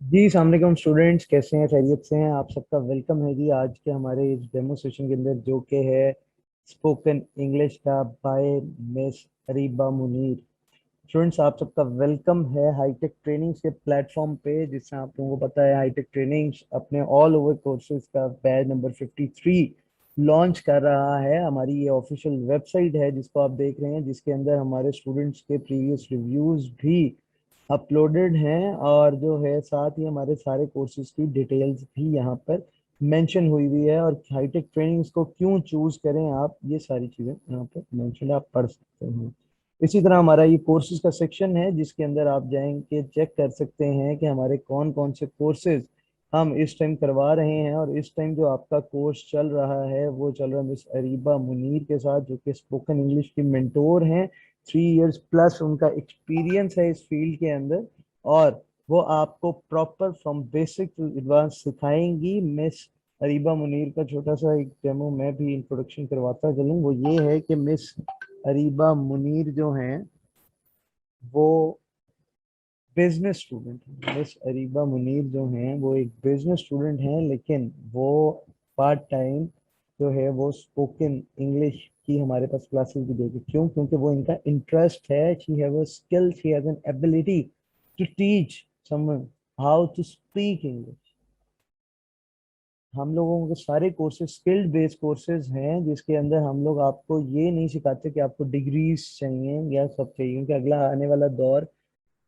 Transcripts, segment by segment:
जी अस्सलाम वालेकुम स्टूडेंट्स, कैसे हैं? खैरियत से हैं? आप सबका वेलकम है जी आज के हमारे इस डेमो सेशन के अंदर, जो कि है स्पोकन इंग्लिश का by miss Ariba Munir. Students, आप सबका वेलकम है हाईटेक ट्रेनिंग्स के प्लेटफॉर्म पे। जिससे आप लोगों को पता है, हाईटेक ट्रेनिंग्स अपने ऑल ओवर कोर्सेज का बैच नंबर 53 लॉन्च कर रहा है। हमारी ये ऑफिशियल वेबसाइट है जिसको आप देख रहे हैं, जिसके अंदर हमारे स्टूडेंट्स के प्रीवियस रिव्यूज भी अपलोडेड हैं, और जो है साथ ही हमारे सारे कोर्सेज की डिटेल्स भी यहाँ पर मेंशन हुई हुई है। और हाईटेक ट्रेनिंग्स को क्यों चूज करें आप, ये सारी चीज़ें यहाँ पर मेंशन आप पढ़ सकते हैं। इसी तरह हमारा ये कोर्सेज का सेक्शन है, जिसके अंदर आप जाएंगे चेक कर सकते हैं कि हमारे कौन कौन से कोर्सेज हम इस टाइम करवा रहे हैं। और इस टाइम जो आपका कोर्स चल रहा है वो चल रहा है मिस अरीबा मुनीर के साथ, जो कि स्पोकन इंग्लिश की मेंटोर हैं। 3 इयर्स प्लस उनका एक्सपीरियंस है इस फील्ड के अंदर, और वो आपको proper from basic to advance सिखाएंगी। मिस अरीबा मुनीर का छोटा सा एक डेमो मैं भी इंट्रोडक्शन करवाता चलूँ। वो ये है कि मिस अरीबा मुनीर जो हैं वो बिजनेस स्टूडेंट हैं। मिस अरीबा मुनीर जो हैं वो एक बिजनेस स्टूडेंट हैं, लेकिन वो पार्ट टाइम जो है वो स्पोकन इंग्लिश की हमारे पास क्लासेस भी देगी। क्यों? क्योंकि वो इनका इंटरेस्ट है। She have a skill, she has an ability to teach someone how to speak English. हम लोगों के सारे कोर्सेज स्किल्ड बेस्ड कोर्सेज हैं, जिसके अंदर हम लोग आपको ये नहीं सिखाते कि आपको डिग्रीज चाहिए या सब चाहिए, क्योंकि अगला आने वाला दौर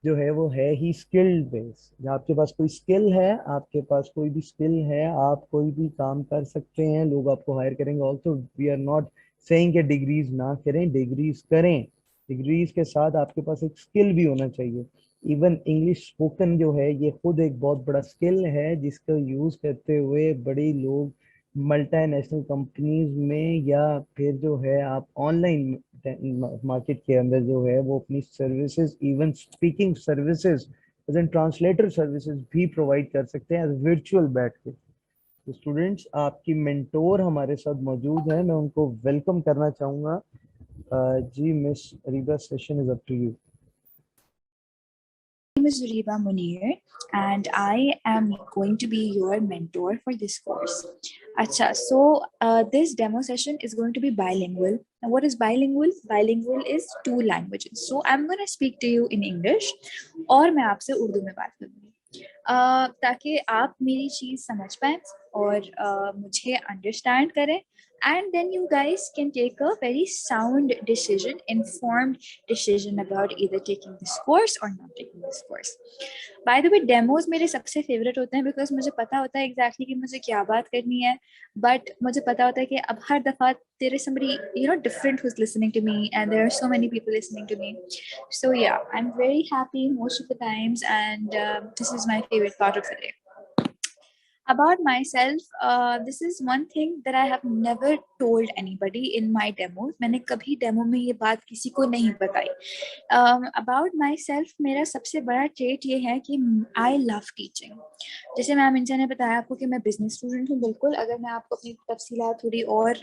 जो है वो है ही स्किल्ड बेस। जब आपके पास कोई स्किल है, आपके पास कोई भी स्किल है, आप कोई भी काम कर सकते हैं, लोग आपको हायर करेंगे। Also we are not saying कि डिग्रीज ना करें, डिग्रीज करें। डिग्रीज के साथ आपके पास एक स्किल भी होना चाहिए। इवन इंग्लिश स्पोकन जो है ये खुद एक बहुत बड़ा स्किल है, जिसका यूज करते हुए बड़े लोग मल्टीनेशनल कंपनीज में, या फिर जो है आप ऑनलाइन मार्केट के अंदर जो है वो अपनी services, even speaking services as an translator services भी प्रोवाइड कर सकते हैं वर्चुअल बैठ के। तो स्टूडेंट्स, आपकी मेंटोर हमारे साथ मौजूद है, मैं उनको वेलकम करना चाहूंगा। जी miss Ariba, session is up to you. Name is Zuriba Munir and I am going to be your mentor for this course. Acha, so this demo session is going to be bilingual. Now, what is bilingual? Bilingual is two languages. So I'm going to speak to you in English और मैं आपसे उर्दू में बात करूँगी ताकि आप मेरी चीज़ समझ पाएं और मुझे अंडरस्टैंड करें and then you guys can take a very sound decision, informed decision about either taking this course or not taking this course. By the way, demos मेरे सबसे फेवरेट होते हैं because मुझे पता होता है exactly कि मुझे क्या बात करनी है, but मुझे पता होता है कि अब हर दफा there is somebody different who's listening to me and there are so many people listening to me. So yeah, I'm very happy most of the times and this is my favorite part of the day. About myself, this is one thing that I have never told anybody in my demos. मैंने कभी demo में ये बात किसी को नहीं बताई. About myself, मेरा सबसे बड़ा ट्रेट ये है कि I love teaching. जैसे मैम इंजा ने बताया आपको कि मैं बिजनेस स्टूडेंट हूँ, बिल्कुल अगर मैं आपको अपनी तफसीलात थोड़ी और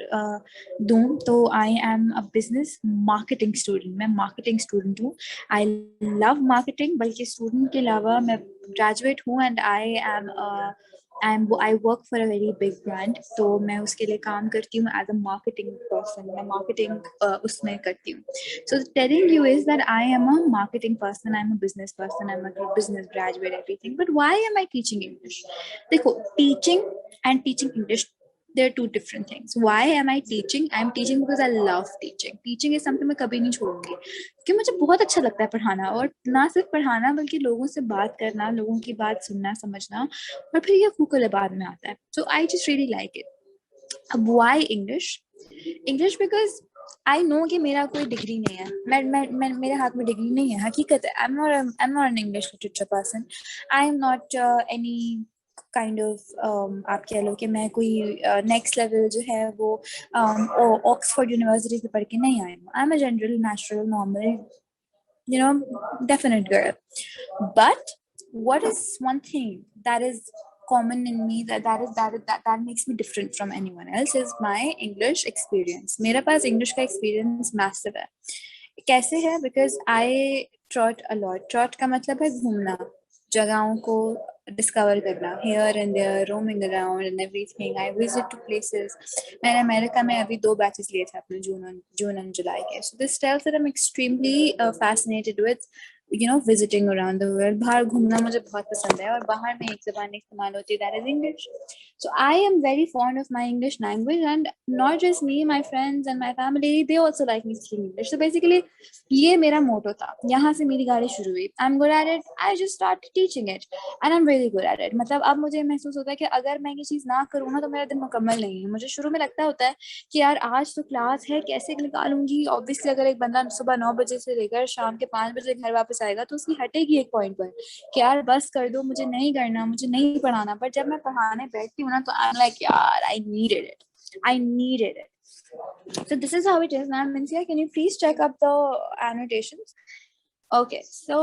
दूँ तो I am a business marketing student. मैं मार्केटिंग स्टूडेंट हूँ. I love marketing. बल्कि स्टूडेंट के अलावा मैं ग्रेजुएट हूँ and I work for a very big brand, तो मैं उसके लिए काम करती हूँ as a marketing person. मैं marketing उसमें करती हूँ. So telling you is that I am a marketing person, I'm a business person, I'm a business graduate, everything. But why am I teaching English? देखो, teaching and teaching English, they're two different things. Why am I teaching? I'm teaching because I love teaching. Teaching is something मैं कभी नहीं छोड़ूंगी क्योंकि मुझे बहुत अच्छा लगता है पढ़ाना. और ना सिर्फ पढ़ाना बल्कि लोगों से बात करना, लोगों की बात सुनना, समझना, और फिर ये फूकले बाद में आता है. So I just really like it. अब why English? English because I know कि मेरा कोई डिग्री नहीं है. मैं मेरे हाथ में डिग्री नहीं है, हकीकत है. I am not an English literature person. I am not any kind of आप कह लो कि मैं कोई नेक्स्ट लेवल जो है वो ऑक्सफोर्ड यूनिवर्सिटी से पढ़ के नहीं आई हूँ. I am a general natural normal definite girl. But what is one thing that is common in me that makes me different from anyone else is my English experience. मेरे पास English का experience massive है. कैसे है? Because I trot a lot. Trot का मतलब है घूमना. जगहों को डिस्कवर करना, here and there, roaming around and everything. I visit to places. मैंने अमेरिका में अभी 2 बैचेस लिए थे अपने जून एंड जुलाई के. So this tells that I'm extremely fascinated with visiting around the world. बाहर घूमना मुझे बहुत पसंद है और बाहर में एक ज़बान इस्तेमाल होती है, that is English. So I am very fond of my English language, and not just me, my friends and my family, they also like me speaking English. So basically ये मेरा मोटो था, यहाँ से मेरी गाड़ी शुरू हुई. I'm good at it. I just started teaching it and I'm really good at it. मतलब अब मुझे महसूस होता है कि अगर मैं ये चीज़ ना करूँ ना तो मेरा दिन मुकम्मल नहीं है. मुझे शुरू में लगता होता है कि यार आज तो क्लास है, कैसे निकालूंगी. ऑब्वियसली अगर एक बंदा सुबह 9 बजे से लेकर शाम के 5 बजे घर वापस आएगा तो उसकी हटेगी एक पॉइंट पर कि यार बस कर दो, मुझे नहीं करना, मुझे नहीं पढ़ाना. पर जब मैं पढ़ाने बैठती हूँ ना तो आई एम लाइक यार I needed it. So this is how it is. Now, Mincia, can you please check up the annotations? Okay, so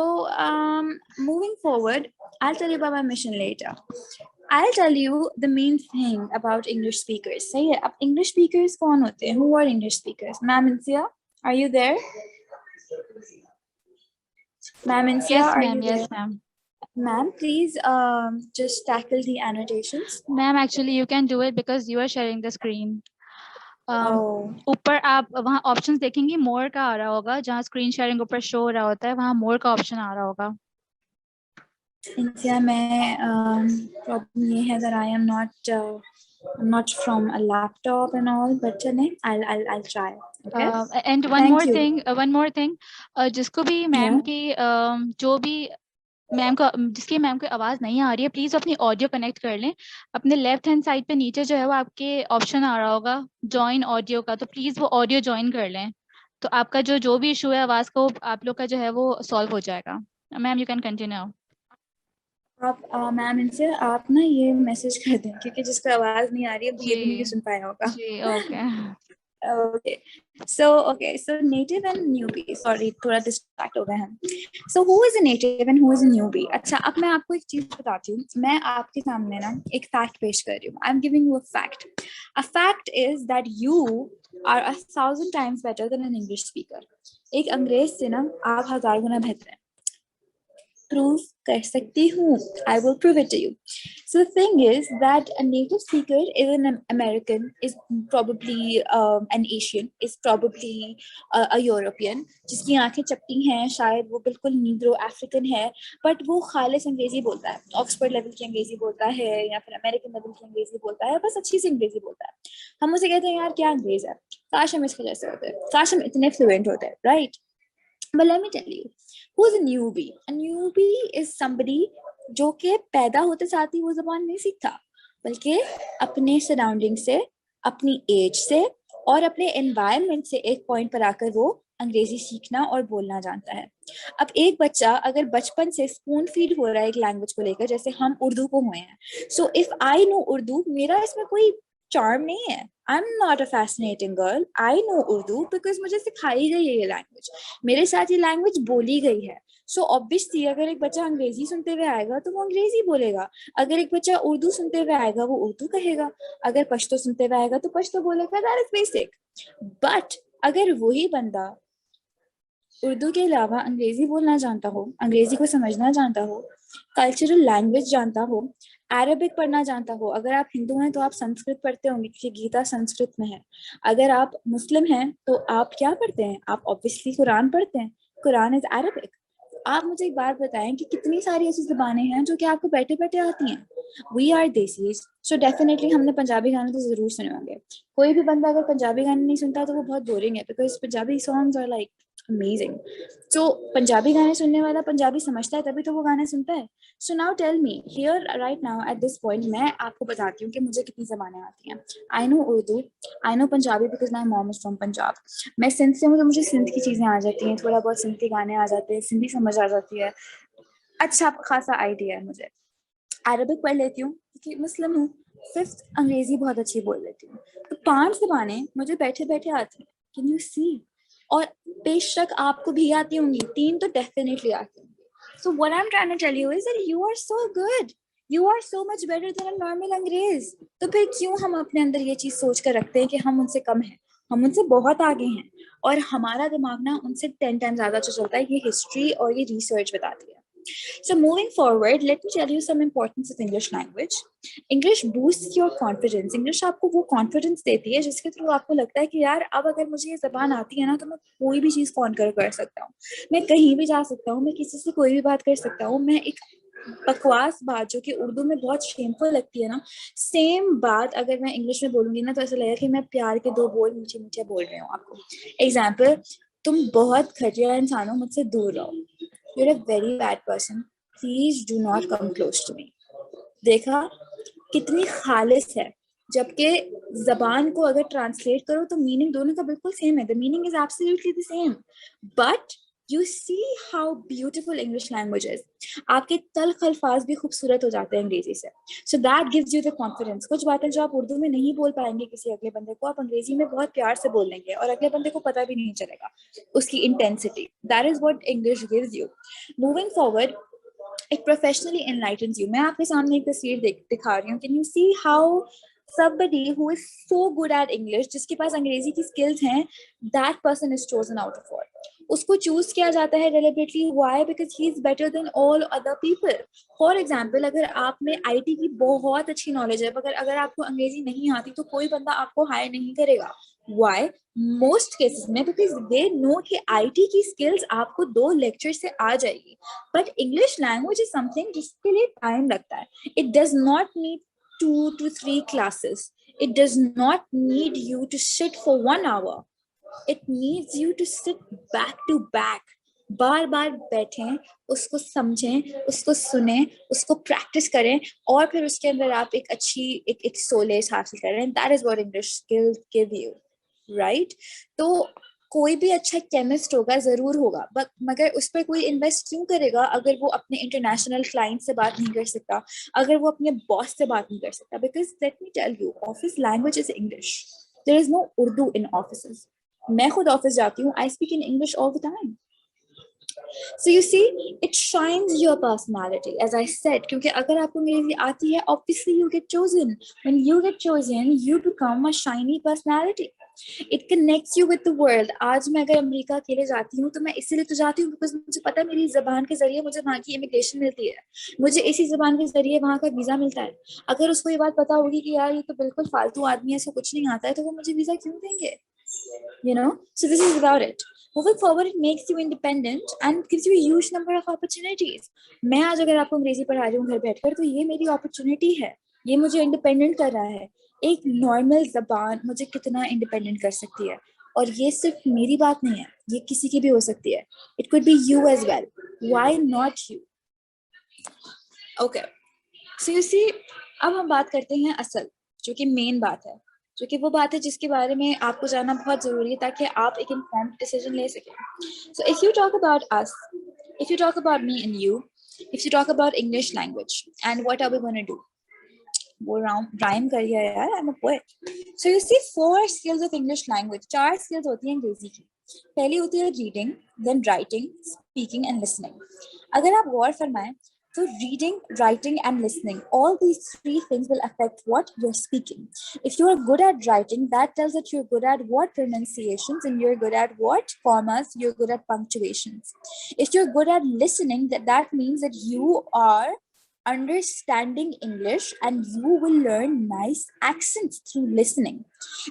moving forward, I'll tell you about my mission later. I'll tell you the main thing about English speakers. सही है. अब English speakers कौन होते हैं? Who are English speakers? Ma'am Mincia, are you there? Ma'am Mincia, Yes, are ma'am. you there? Yes, ma'am. Ma'am, please just tackle the annotations. Ma'am, actually, you can do it because you are sharing the screen. Oh. ऊपर आप वहाँ options देखेंगे, मोर का आ रहा होगा, जहाँ screen sharing ऊपर show हो रहा होता है वहाँ मोर का ऑप्शन आ रहा होगा. India, मैं problem ये है that I am not from a laptop and all, but चलें, I'll try. Okay. And one more thing, जिसको भी मैम की जो भी मैम को जिसकी मैम को आवाज नहीं आ रही है, प्लीज अपनी ऑडियो कनेक्ट कर लें. अपने लेफ्ट हैंड साइड पे नीचे जो है वो आपके ऑप्शन आ रहा होगा ज्वाइन ऑडियो का, तो प्लीज वो ऑडियो ज्वाइन कर लें. तो आपका जो भी इशू है आवाज को आप लोग का जो है वो सॉल्व हो जाएगा. Ma'am you can continue. आप मैम इनसे आप ना ये मैसेज कर दें क्योंकि जिसको आवाज नहीं आ रही है वो ये भी नहीं सुन पाया होगा. जी okay. Okay, so native and newbie. Sorry, थोड़ा distract हो गए हम. So who is a native and who is a newbie? अच्छा, अब मैं आपको एक चीज बताती हूँ. मैं आपके सामने ना एक fact पेश कर रही हूँ. I'm giving you a fact. A fact is that you are 1,000 times better than an English speaker. एक अंग्रेज से ना आप 1000 गुना बेहतर हैं. Prove कर सकती हूँ. I will prove it to you. So the thing is that a native speaker is an American, is probably an Asian, is probably a European, जिसकी आंखें चपटी हैं, शायद वो बिल्कुल नीग्रो अफ्रीकन है, बट वो खालिस अंग्रेजी बोलता है, ऑक्सफोर्ड लेवल की अंग्रेजी बोलता है या फिर अमेरिकन लेवल की अंग्रेजी बोलता है, बस अच्छी सी अंग्रेजी बोलता है. हम उसे कहते हैं यार क्या अंग्रेज है, काश हम इसके जैसे होते, काश हम इतने फ्लुएंट होते, right? But let me tell you, who's a newbie? A newbie is somebody जो के पैदा होते साथ ही वो ज़बान नहीं सीखता, बल्कि अपने सराउंडिंग से, अपनी एज से और अपने एनवायरनमेंट से एक पॉइंट पर आकर वो अंग्रेजी सीखना और बोलना जानता है. अब एक बच्चा अगर बचपन से स्पून फीड हो रहा है एक लैंग्वेज को लेकर, जैसे हम उर्दू को हुए हैं, so if I know Urdu, मेरा इसमें कोई चार्म नहीं है. I am not a fascinating girl. I know Urdu because मुझे सिखाई गई है ये लैंग्वेज, मेरे साथ ये लैंग्वेज बोली गई है. सो ऑब्वियसली अगर एक बच्चा अंग्रेजी सुनते हुए आएगा तो वो अंग्रेजी बोलेगा, अगर एक बच्चा उर्दू सुनते हुए आएगा वो उर्दू कहेगा, अगर पश्तो सुनते हुए आएगा तो पश्तो बोलेगा. That is basic. बट अगर वही बंदा उर्दू के अलावा अंग्रेजी बोलना जानता हो, अंग्रेजी को समझना जानता हो, कल्चरल लैंग्वेज जानता हो, अरबिक पढ़ना जानता हो, अगर आप हिंदू हैं तो आप संस्कृत पढ़ते होंगे क्योंकि गीता संस्कृत में है, अगर आप मुस्लिम हैं तो आप क्या पढ़ते हैं, आप ऑब्वियसली कुरान पढ़ते हैं, कुरान इज अरबिक. आप मुझे एक बात बताएं कि कितनी सारी ऐसी ज़बानें हैं जो कि आपको बैठे बैठे आती हैं. We are desis, so definitely हमने पंजाबी गाने तो जरूर सुने होंगे. कोई भी बंदा अगर पंजाबी गाने नहीं सुनता तो वो बहुत बोरिंग है, because Punjabi songs are like amazing. So Punjabi गाने सुनने वाला पंजाबी समझता है तभी तो वो गाने सुनता है. So now tell me here right now at this point, मैं आपको बताती हूँ कि मुझे कितनी ज़बानें आती हैं. I know Urdu, I know Punjabi because my mom is from Punjab. मैं सिंध से हूँ तो मुझे सिंध की चीज़ें आ जाती हैं, थोड़ा बहुत सिंध के गाने आ जाते हैं, सिंधी समझ आ जाती है, अच्छा खासा आइडिया है मुझे. अरबिक पढ़ लेती हूँ क्योंकि मुस्लिम हूँ. 5th अंग्रेजी बहुत अच्छी बोल लेती हूँ. तो 5 ज़बानें मुझे बैठे बैठे आती हैं. Can you see? और बेशक आपको भी आती होंगी, 3 तो डेफिनेटली आती होंगी. So what I am trying to tell you is that you are so good, you are so much better than a normal अंग्रेज. तो फिर क्यों हम अपने अंदर ये चीज सोच कर रखते हैं कि हम उनसे कम हैं? हम उनसे बहुत आगे हैं और हमारा दिमाग ना उनसे 10 टाइम्स ज्यादा अच्छा चलता है. ये हिस्ट्री और ये रिसर्च बताती है. So moving forward, let me tell you some importance of English language. English boosts your confidence. English आपको वो confidence देती है जिसके थ्रू आपको लगता है कि यार अब अगर मुझे ये ज़बान आती है ना तो मैं कोई भी चीज़ कॉन्कर कर सकता हूँ, मैं कहीं भी जा सकता हूँ, मैं किसी से कोई भी बात कर सकता हूँ, मैं एक बकवास बात जो कि उर्दू में बहुत शेमफुल लगती है ना, सेम बात अगर मैं इंग्लिश में बोलूंगी ना तो ऐसा लगेगा कि मैं प्यार के दो बोल मीठे मीठे बोल रही हूँ आपको. एग्जाम्पल, तुम बहुत घटिया इंसान हो, मुझसे दूर रहो. You're a very bad person. Please do not come close to me. देखा कितनी खालिस है, जबकि जबान को अगर ट्रांसलेट करो तो मीनिंग दोनों का बिल्कुल सेम है. The meaning is absolutely the same. But you see how beautiful English language is. आपके तल्ख अल्फाज भी खूबसूरत हो जाते हैं अंग्रेजी से. So that gives you the confidence. कुछ बातें जो आप उर्दू में नहीं बोल पाएंगे किसी अगले बंदे को, आप अंग्रेजी में बहुत प्यार से बोल लेंगे और अगले बंदे को पता भी नहीं चलेगा उसकी intensity. That is what English gives you. Moving forward, it professionally enlightens you. मैं आपके सामने एक तस्वीर दिखा रही हूँ. Can you see how somebody who is so good at English, जिसके पास अंग्रेजी की skills हैं, that person is chosen out of all. उसको चूज किया जाता है deliberately. Why? Because he is better than all other people. For example, अगर आप में IT की बहुत अच्छी knowledge है, मगर अगर आपको अंग्रेजी नहीं आती तो कोई बंदा आपको hire नहीं करेगा. Why? Most cases में because they know कि IT की skills आपको 2 lecture से आ जाएगी. But English language is something जिसके लिए time लगता है. It does not need 2 to 3 classes. It does not need you to sit for 1 hour. It needs you to sit back to back. बार बार बैठें, उसको समझें, उसको सुने, उसको प्रैक्टिस करें और फिर उसके अंदर आप एक अच्छी एक सोलेस हासिल करें. That is what English skills give you, right? तो कोई भी अच्छा केमिस्ट होगा जरूर होगा, मगर उस पर कोई इन्वेस्ट क्यों करेगा अगर वो अपने इंटरनेशनल क्लाइंट से बात नहीं कर सकता, अगर वो अपने बॉस से बात नहीं कर सकता. Because let me tell you, office language is English. There is no Urdu in offices. मैं खुद ऑफिस जाती हूँ, I speak in English all the time. So you see, it shines your personality, as I said, क्योंकि अगर आपको अंग्रेजी आती है, obviously you get chosen. When you get chosen, you become a shiny personality. It connects you with the world. आज मैं अगर America अकेले जाती हूँ तो मैं इसीलिए तो जाती हूँ because मुझे पता है मेरी ज़बान के जरिए मुझे वहाँ की इमिग्रेशन मिलती है, मुझे इसी ज़बान के जरिए वहाँ का वीज़ा मिलता है. अगर उसको ये बात पता होगी कि यार ये तो बिल्कुल फालतू आदमी है, इसको कुछ नहीं आता है, तो वो मुझे वीज़ा क्यों देंगे? You know, so this is about it. Moving forward, it makes you independent and gives you a huge number of opportunities. मैं आज अगर आपको अंग्रेजी पढ़ा रही हूँ घर बैठकर, तो ये मेरी अपॉर्चुनिटी है, ये मुझे इंडिपेंडेंट कर रहा है. एक नॉर्मल जबान मुझे कितना इंडिपेंडेंट कर सकती है, और ये सिर्फ मेरी बात नहीं है, ये किसी की भी हो सकती है. It could be you as well. Why not you? Okay. So you see, अब हम बात करते हैं असल, जो कि मेन बात है, जो कि वो बात है जिसके बारे में आपको जानना बहुत जरूरी है ताकि आप एक इन्फॉर्म्ड डिसीजन ले सकें. So if you talk about us, if you talk about me and you, if you talk about English language, and what are we going to do? वो rhyme कर दिया यार, I'm a poet. So you see 4 skills of English language. 4 skills होती हैं अंग्रेजी की. पहली होती है reading, then writing, speaking and listening. अगर आप गौर फरमाएं तो reading, writing and listening, all these 3 things will affect what you're speaking. If you are good at writing, that tells that you're good at what pronunciations, and you're good at what commas, you're good at punctuations. If you're good at listening, that means that you are understanding English and you will learn nice accents through listening.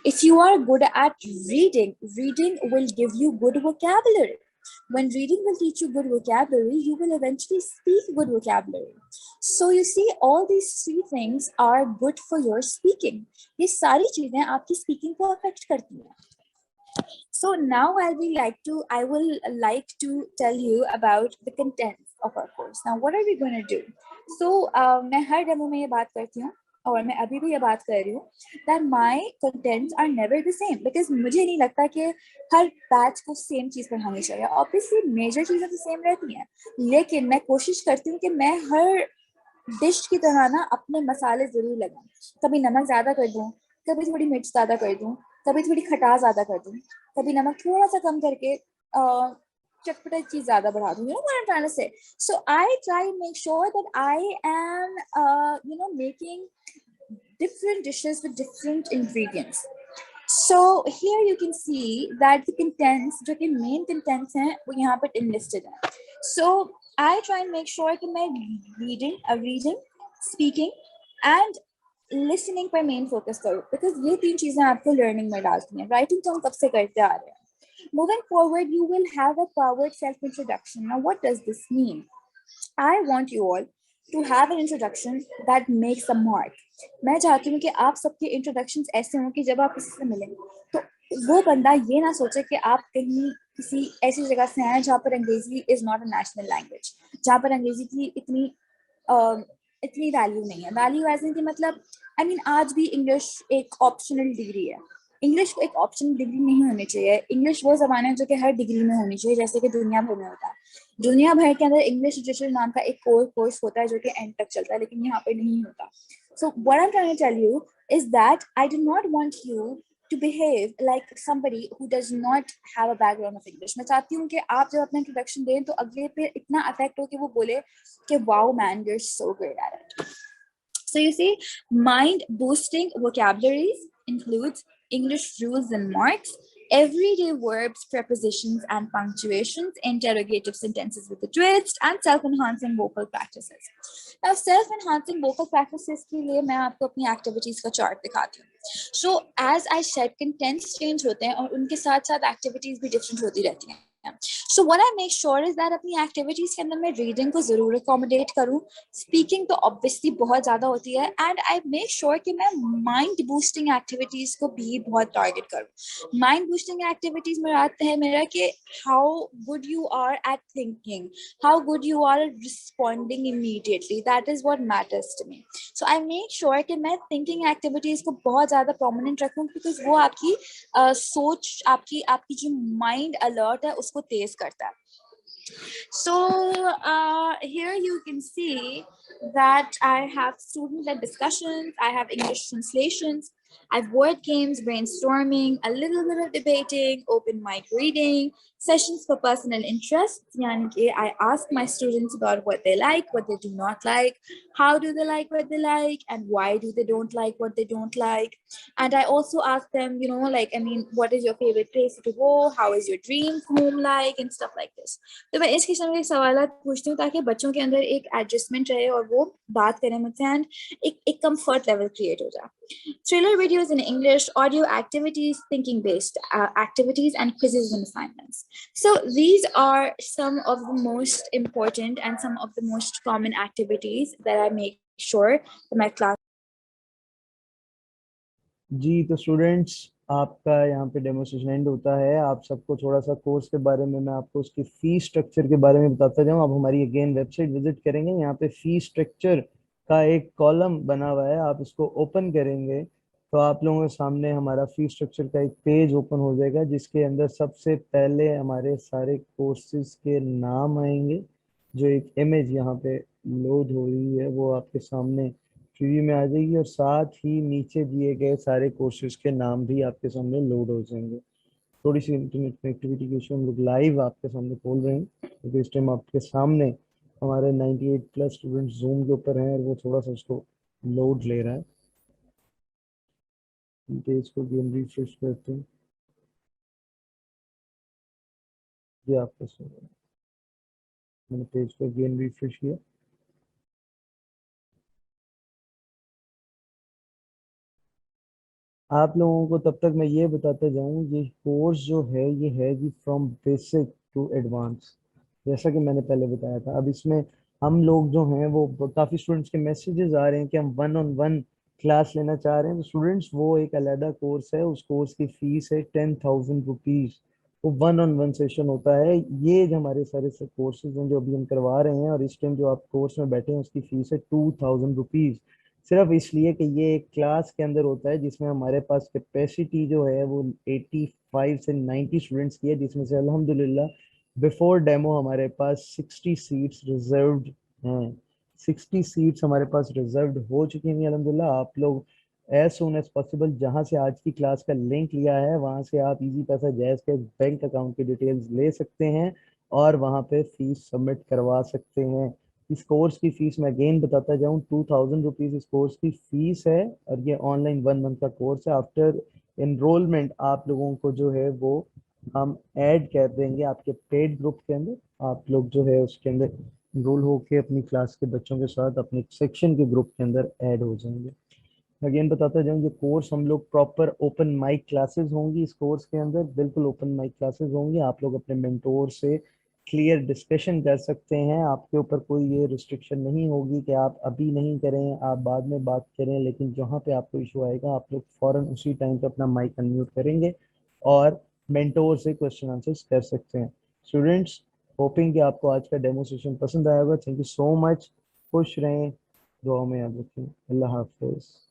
If you are good at reading, reading will give you good vocabulary. When reading will teach you good vocabulary, you will eventually speak good vocabulary. So you see, all these 3 things are good for your speaking. ये सारी चीजें आपकी speaking को affect करती हैं. So now I will like to tell you about the contents of our course. Now what are we going to do? So मैं हर demo में ये बात करती हूँ और मैं अभी भी ये बात कर रही हूँ that my contents are never the same, because मुझे नहीं लगता कि हर बैच को सेम चीज़ पढ़ानी चाहिए. Obviously मेजर चीज़ें तो सेम रहती हैं, लेकिन मैं कोशिश करती हूँ कि मैं हर डिश की तरह ना अपने मसाले ज़रूर लगाऊँ. कभी नमक ज़्यादा कर दूँ, कभी थोड़ी मिर्च ज़्यादा कर दूँ, कभी थोड़ी खटास ज़्यादा कर दूँ, कभी नमक थोड़ा सा कम करके चटपटा चीज़ ज़्यादा बढ़ा दूँ. You know what I'm trying to say? So I try to make sure that I am making different dishes with different ingredients. So here you can see that the contents, जो कि main contents हैं, वो यहाँ पर enlisted हैं. So I try and make sure कि मैं reading, speaking and listening पर main focus करूँ, because ये तीन चीजें आपको learning में डालती हैं. Writing तो हम कब से करते आ रहे हैं. Moving forward, you will have a powered self-introduction. Now, what does this mean? I want you all to have an introduction that makes a mark. मैं चाहती हूँ कि आप सबके introductions ऐसे हों कि जब आप किसी से मिलें तो वो बंदा ये ना सोचे कि आप कहीं किसी ऐसी जगह से आए जहाँ पर अंग्रेजी is not a national language, जहाँ पर अंग्रेजी की इतनी वैल्यू नहीं है. वैल्यू ऐसे कि मतलब I mean आज भी इंग्लिश एक ऑप्शनल डिग्री है. इंग्लिश को एक ऑप्शनल डिग्री नहीं होनी चाहिए. इंग्लिश वो जबान है जो कि हर डिग्री में होनी चाहिए, जैसे कि दुनिया भर में होता है. दुनिया भर के अंदर इंग्लिश लिटरेचर नाम का एक कोर्स होता है जो कि एंड तक चलता है, लेकिन यहाँ पे नहीं होता. So what I'm trying to tell you is that I do not want you to behave like somebody who does not have a background of English. मैं चाहती हूँ कि आप जब अपना इंट्रोडक्शन दें तो अगले पे इतना अफेक्ट हो कि वो बोले कि wow man, you're so great at it. So you see, mind boosting vocabularies includes English rules and marks, everyday verbs, prepositions and punctuations, interrogative sentences with a twist, and self-enhancing vocal practices. Now, self-enhancing vocal practices के लिए मैं आपको अपनी activities का chart दिखाती हूँ. So as I said, contents change होते हैं और उनके साथ-साथ activities भी different होती रहती हैं. So what I make sure is that अपनी activities के अंदर मैं reading को जरूर accommodate करूँ, speaking तो obviously बहुत ज़्यादा होती है, and I make sure कि मैं mind boosting activities को भी बहुत target करूँ. Mind boosting activities में आता है मेरा कि how good you are at thinking, how good you are at responding immediately. That is what matters to me. So I make sure कि मैं thinking activities को बहुत ज़्यादा prominent रखूँ, because वो आपकी सोच, आपकी जो mind alert है उसको तेज करता है. So here you can see that I have student-led discussions, I have English translations, I have word games, brainstorming, a little bit of debating, open mic reading, sessions for personal interests. Yani I ask my students about what they like, what they do not like, how do they like what they like, and why do they don't like what they don't like. And I also ask them, you know, like, I mean, what is your favorite place to go? How is your dream home like? And stuff like this. तो मैं इस किस्म के सवालात पूछती हूँ ताकि बच्चों के अंदर एक एडजस्टमेंट रहे और वो बात करें मुझसे एंड एक कंफर्ट लेवल क्रिएट हो जाए. Thriller videos in English, audio activities, thinking based activities, and quizzes and assignments. So these are some of the most important and some of the most common activities that I make sure that my class. जी, तो students आपका यहाँ पे demonstration and होता है. आप सबको थोड़ा सा कोर्स के बारे में मैं आपको उसकी फी स्ट्रक्चर के बारे में बताता जाऊँ. आप हमारी अगेन वेबसाइट विजिट करेंगे, यहाँ पे फी स्ट्रक्चर का एक कॉलम बना हुआ है. आप इसको ओपन करेंगे तो आप लोगों के सामने हमारा फी स्ट्रक्चर का एक पेज ओपन हो जाएगा, जिसके अंदर सबसे पहले हमारे सारे कोर्सेज के नाम आएंगे. जो एक इमेज यहाँ पे लोड हो रही है वो आपके सामने प्रीव्यू में आ जाएगी, और साथ ही नीचे दिए गए सारे कोर्सेज के नाम भी आपके सामने लोड हो जाएंगे. थोड़ी सी इंटरनेट कनेक्टिविटी के इशू हम लोग लाइव आपके सामने खोल रहे हैं, क्योंकि इस टाइम आपके सामने हमारे 98+ स्टूडेंट जूम के ऊपर हैं और वो थोड़ा सा उसको लोड ले रहा है. पेज को गेम रिफ्रेश करते हैं. ये आपका मैंने पेज को गेम रिफ्रेश किया. आप लोगों को तब तक मैं ये बताता जाऊं, ये कोर्स जो है ये है जी फ्रॉम बेसिक टू एडवांस, जैसा कि मैंने पहले बताया था. अब इसमें हम लोग जो हैं वो काफ़ी स्टूडेंट्स के मैसेजेस आ रहे हैं कि हम 1-on-1 क्लास लेना चाह रहे हैं. तो स्टूडेंट्स वो एक अलहदा कोर्स है, उस कोर्स की फीस है 10,000 रुपीज़. वो 1-on-1 सेशन होता है. ये जो हमारे सारे कोर्सेज हैं जो अभी हम करवा रहे हैं, और इस टाइम जो आप कोर्स में बैठे हैं उसकी फीस है 2,000 रुपीज़. सिर्फ इसलिए कि ये एक क्लास के अंदर होता है जिसमें हमारे पास कैपेसिटी जो है वो 85 से 90 स्टूडेंट्स की है, जिसमें से अल्हम्दुलिल्लाह बिफोर डेमो हमारे पास 60 सीट्स रिजर्व्ड हैं. 60 सीट्स हमारे पास रिजर्व्ड हो चुकी हैं अल्हम्दुलिल्लाह. आप लोग एज सुन एज पॉसिबल जहां से आज की क्लास का लिंक लिया है वहां से आप इजी पैसा जैज़ के बैंक अकाउंट की डिटेल्स ले सकते हैं और वहां पे फीस सबमिट करवा सकते हैं. इस कोर्स की फीस मैं अगेन बताता जाऊं, 2,000 रुपीज़ इस कोर्स की फीस है, और ये ऑनलाइन 1 मंथ का कोर्स है. आफ्टर एनरोलमेंट आप लोगों को जो है वो हम ऐड कर देंगे आपके पेड ग्रुप के अंदर. आप लोग जो है उसके अंदर इनरोल होके अपनी क्लास के बच्चों के साथ अपने सेक्शन के ग्रुप के अंदर ऐड हो जाएंगे। अगेन बताता जाऊँ, ये कोर्स हम लोग प्रॉपर ओपन माइक क्लासेस होंगी। इस कोर्स के अंदर बिल्कुल ओपन माइक क्लासेस होंगी। आप लोग अपने मेंटोर से क्लियर डिस्कशन कर सकते हैं। आपके ऊपर कोई ये रिस्ट्रिक्शन नहीं होगी कि आप अभी नहीं करें, आप बाद में बात करें, लेकिन जहाँ पे आपको इशू आएगा आप लोग फौरन उसी टाइम पे अपना माइक अनम्यूट करेंगे और मेंटोर से क्वेश्चन आंसर्स कर सकते हैं। स्टूडेंट्स, होपिंग कि आपको आज का डेमो सेशन पसंद आया होगा। Thank you so much. खुश रहें, दुआ में याद रखें। अल्लाह हाफिज़।